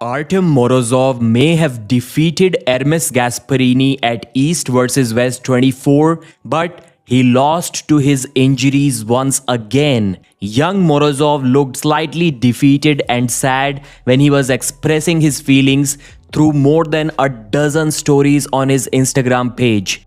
Artem Morozov may have defeated Hermes Gasparini at East vs West 24, but he lost to his injuries once again. Young Morozov looked slightly defeated and sad when he was expressing his feelings through more than a dozen stories on his Instagram page.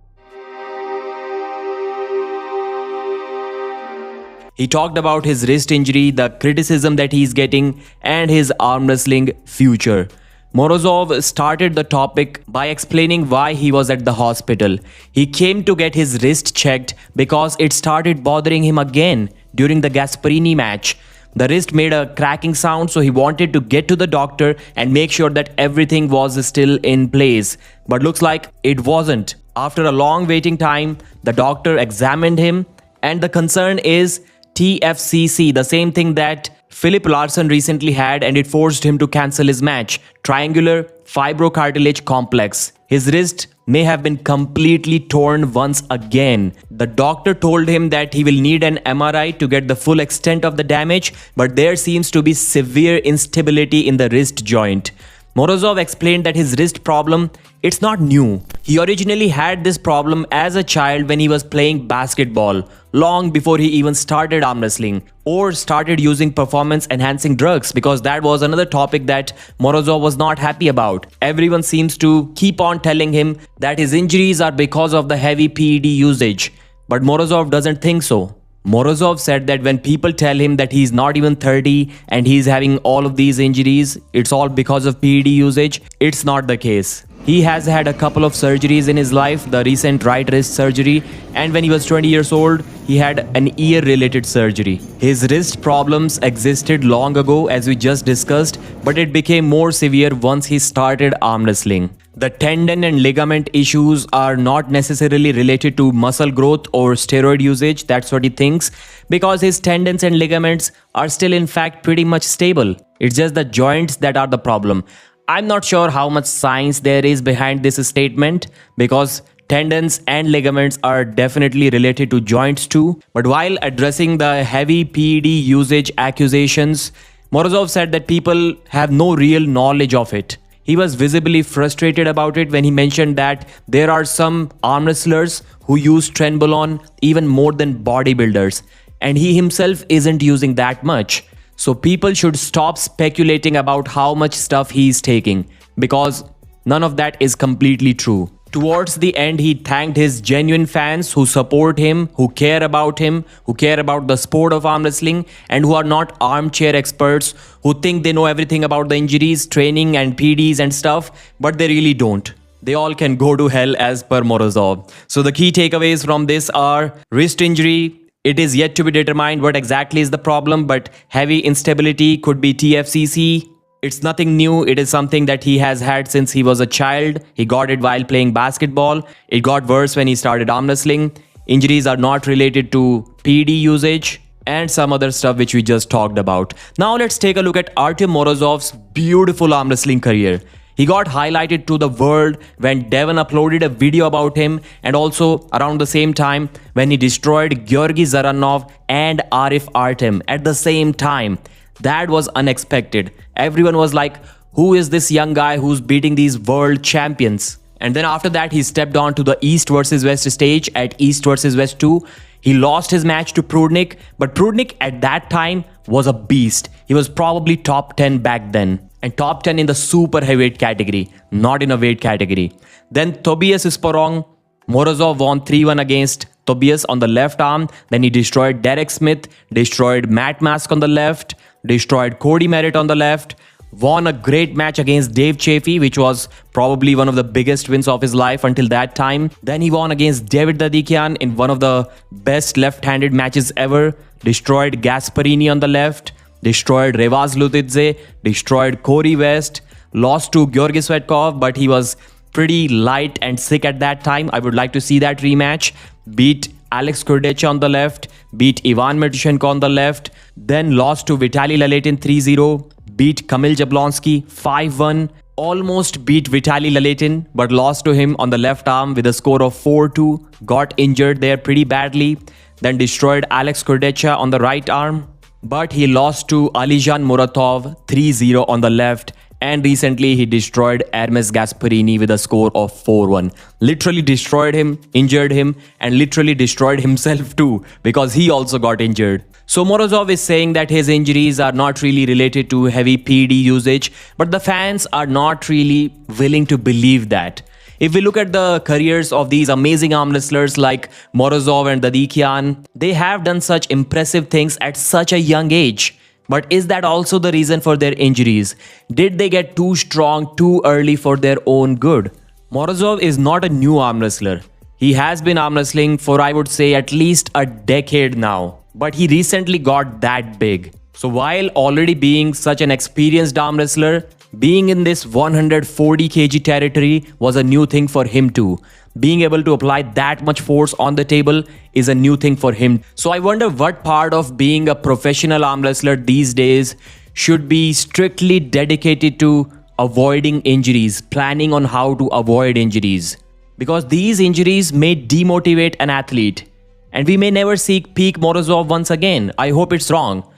He talked about his wrist injury, the criticism that he's getting, and his arm wrestling future. Morozov started the topic by explaining why he was at the hospital. He came to get his wrist checked because it started bothering him again during the Gasparini match. The wrist made a cracking sound, so he wanted to get to the doctor and make sure that everything was still in place. But looks like it wasn't. After a long waiting time, the doctor examined him, and the concern is TFCC, the same thing that Philip Larsson recently had, and it forced him to cancel his match. Triangular fibrocartilage complex. His wrist may have been completely torn once again. The doctor told him that he will need an MRI to get the full extent of the damage, but there seems to be severe instability in the wrist joint. Morozov explained that his wrist problem, it's not new. He originally had this problem as a child when he was playing basketball, long before he even started arm wrestling or started using performance enhancing drugs, because that was another topic that Morozov was not happy about. Everyone seems to keep on telling him that his injuries are because of the heavy PED usage, but Morozov doesn't think so. Morozov said that when people tell him that he's not even 30 and he's having all of these injuries, it's all because of PED usage. It's not the case. He has had a couple of surgeries in his life, the recent right wrist surgery, and when he was 20 years old, he had an ear-related surgery. His wrist problems existed long ago, as we just discussed, but it became more severe once he started arm wrestling. The tendon and ligament issues are not necessarily related to muscle growth or steroid usage, that's what he thinks, because his tendons and ligaments are still in fact pretty much stable. It's just the joints that are the problem. I'm not sure how much science there is behind this statement, because tendons and ligaments are definitely related to joints too. But while addressing the heavy PED usage accusations, Morozov said that people have no real knowledge of it. He was visibly frustrated about it when he mentioned that there are some arm wrestlers who use Trenbolone even more than bodybuilders, and he himself isn't using that much. So people should stop speculating about how much stuff he's taking, because none of that is completely true. Towards the end, he thanked his genuine fans who support him, who care about him, who care about the sport of arm wrestling, and who are not armchair experts who think they know everything about the injuries, training and PDs and stuff, but they really don't. They all can go to hell as per Morozov. So the key takeaways from this are wrist injury. It is yet to be determined what exactly is the problem, but heavy instability could be TFCC. It's nothing new. It is something that he has had since he was a child. He got it while playing basketball. It got worse when he started arm wrestling. Injuries are not related to PED usage and some other stuff which we just talked about. Now let's take a look at Artem Morozov's beautiful arm wrestling career. He got highlighted to the world when Devon uploaded a video about him, and also around the same time when he destroyed Georgi Zaranov and Arif Artem at the same time. That was unexpected. Everyone was like, who is this young guy who's beating these world champions? And then after that, he stepped on to the East vs West stage at East vs West 2. He lost his match to Prudnik, but Prudnik at that time was a beast. He was probably top 10 back then, and top 10 in the super heavyweight category, not in a weight category. Then Tobias Sporong, Morozov won 3-1 against Tobias on the left arm. Then he destroyed Derek Smith, destroyed Matt Mask on the left, destroyed Cody Merritt on the left, won a great match against Dave Chaffee, which was probably one of the biggest wins of his life until that time. Then he won against David Dadikian in one of the best left-handed matches ever, destroyed Gasparini on the left, destroyed Revaz Lutidze, destroyed Corey West, lost to Georgi Svetkov, but he was pretty light and sick at that time. I would like to see that rematch. Beat Alex Kurdecha on the left, beat Ivan Matushenko on the left, then lost to Vitaly Laletin 3-0, beat Kamil Jablonski 5-1, almost beat Vitaly Laletin but lost to him on the left arm with a score of 4-2, got injured there pretty badly, then destroyed Alex Kurdecha on the right arm, but he lost to Alijan Muratov 3-0 on the left, And recently he destroyed Hermes Gasparini with a score of 4-1. Literally destroyed him, injured him, and literally destroyed himself too, because he also got injured. So Morozov is saying that his injuries are not really related to heavy PD usage, but the fans are not really willing to believe that. If we look at the careers of these amazing arm wrestlers like Morozov and Dadikyan, they have done such impressive things at such a young age. But is that also the reason for their injuries? Did they get too strong too early for their own good? Morozov is not a new arm wrestler. He has been arm wrestling for, I would say, at least a decade now. But he recently got that big. So while already being such an experienced arm wrestler, being in this 140 kg territory was a new thing for him too. Being able to apply that much force on the table is a new thing for him. So I wonder what part of being a professional arm wrestler these days should be strictly dedicated to avoiding injuries, planning on how to avoid injuries. Because these injuries may demotivate an athlete. And we may never see peak Morozov once again. I hope it's wrong.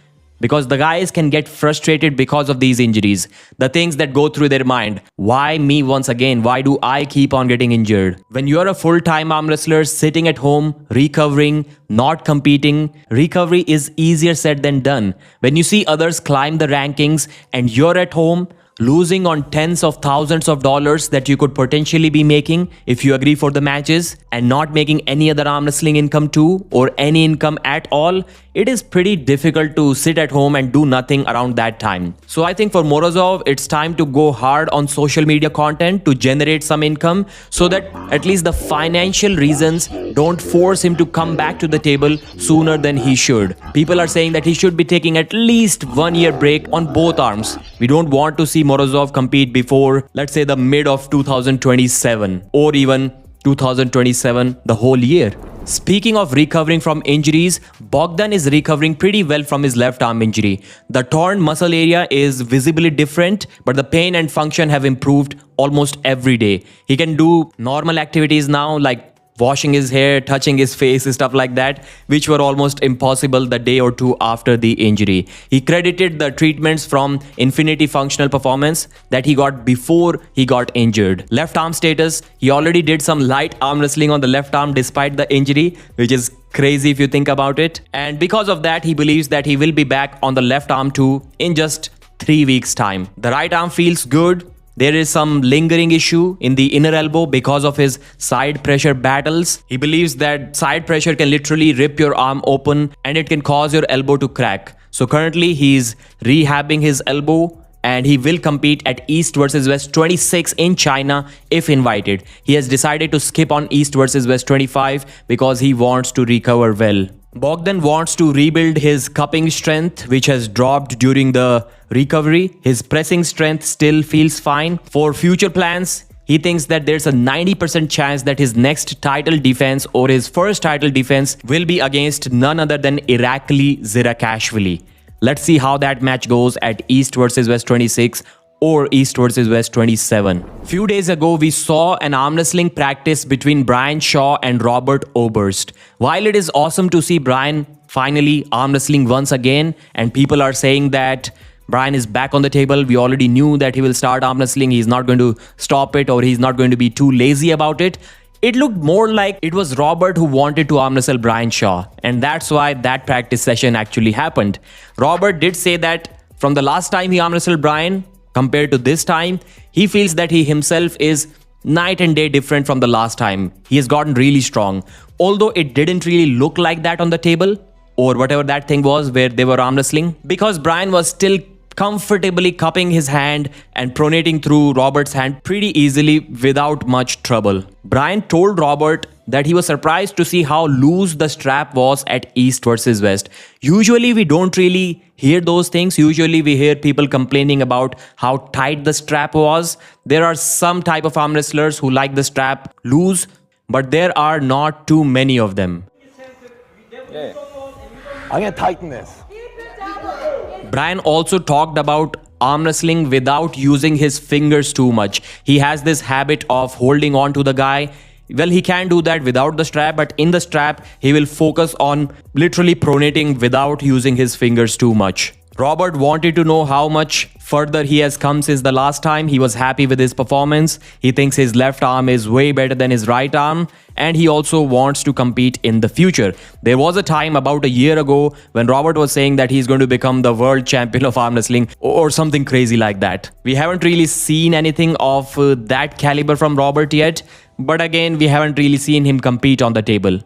Because the guys can get frustrated because of these injuries. The things that go through their mind. Why me once again? Why do I keep on getting injured? When you're a full-time arm wrestler sitting at home, recovering, not competing, recovery is easier said than done. When you see others climb the rankings and you're at home, losing on tens of thousands of dollars that you could potentially be making if you agree for the matches and not making any other arm wrestling income too or any income at all, it is pretty difficult to sit at home and do nothing around that time. So I think for Morozov, it's time to go hard on social media content to generate some income so that at least the financial reasons don't force him to come back to the table sooner than he should. People are saying that he should be taking at least 1 year break on both arms. We don't want to see Morozov compete before, let's say, the mid of 2027 or even 2027, the whole year. Speaking of recovering from injuries, Bogdan is recovering pretty well from his left arm injury. The torn muscle area is visibly different, but the pain and function have improved almost every day. He can do normal activities now, like washing his hair, touching his face, stuff like that, which were almost impossible the day or two after the injury. He credited the treatments from Infinity Functional Performance that he got before he got injured. Left arm status, he already did some light arm wrestling on the left arm despite the injury, which is crazy if you think about it. And because of that, he believes that he will be back on the left arm too in just 3 weeks' time. The right arm feels good. There is some lingering issue in the inner elbow because of his side pressure battles. He believes that side pressure can literally rip your arm open and it can cause your elbow to crack. So currently he's rehabbing his elbow and he will compete at East vs West 26 in China if invited. He has decided to skip on East vs West 25 because he wants to recover well. Bogdan wants to rebuild his cupping strength, which has dropped during the recovery. His pressing strength still feels fine. For future plans, he thinks that there's a 90% chance that his next title defense or his first title defense will be against none other than Irakli Zirakashvili. Let's see how that match goes at East vs West 26 or East vs West 27. Few days ago, we saw an arm wrestling practice between Brian Shaw and Robert Oberst. While it is awesome to see Brian finally arm wrestling once again, and people are saying that Brian is back on the table, we already knew that he will start arm wrestling, he's not going to stop it or he's not going to be too lazy about it. It looked more like it was Robert who wanted to arm wrestle Brian Shaw, and that's why that practice session actually happened. Robert did say that from the last time he arm wrestled Brian, compared to this time, he feels that he himself is night and day different from the last time. He has gotten really strong. Although it didn't really look like that on the table, or whatever that thing was where they were arm wrestling, because Brian was still comfortably cupping his hand and pronating through Robert's hand pretty easily without much trouble. Brian told Robert that he was surprised to see how loose the strap was at East vs West. Usually we don't really hear those things. Usually we hear people complaining about how tight the strap was. There are some type of arm wrestlers who like the strap loose, but there are not too many of them. Yeah. I'm gonna tighten this. Brian also talked about arm wrestling without using his fingers too much. He has this habit of holding on to the guy. Well, he can do that without the strap, but in the strap, he will focus on literally pronating without using his fingers too much. Robert wanted to know how much further he has come since the last time. He was happy with his performance. He thinks his left arm is way better than his right arm, and he also wants to compete in the future. There was a time about a year ago when Robert was saying that he's going to become the world champion of arm wrestling or something crazy like that. We haven't really seen anything of that caliber from Robert yet, but again, we haven't really seen him compete on the table.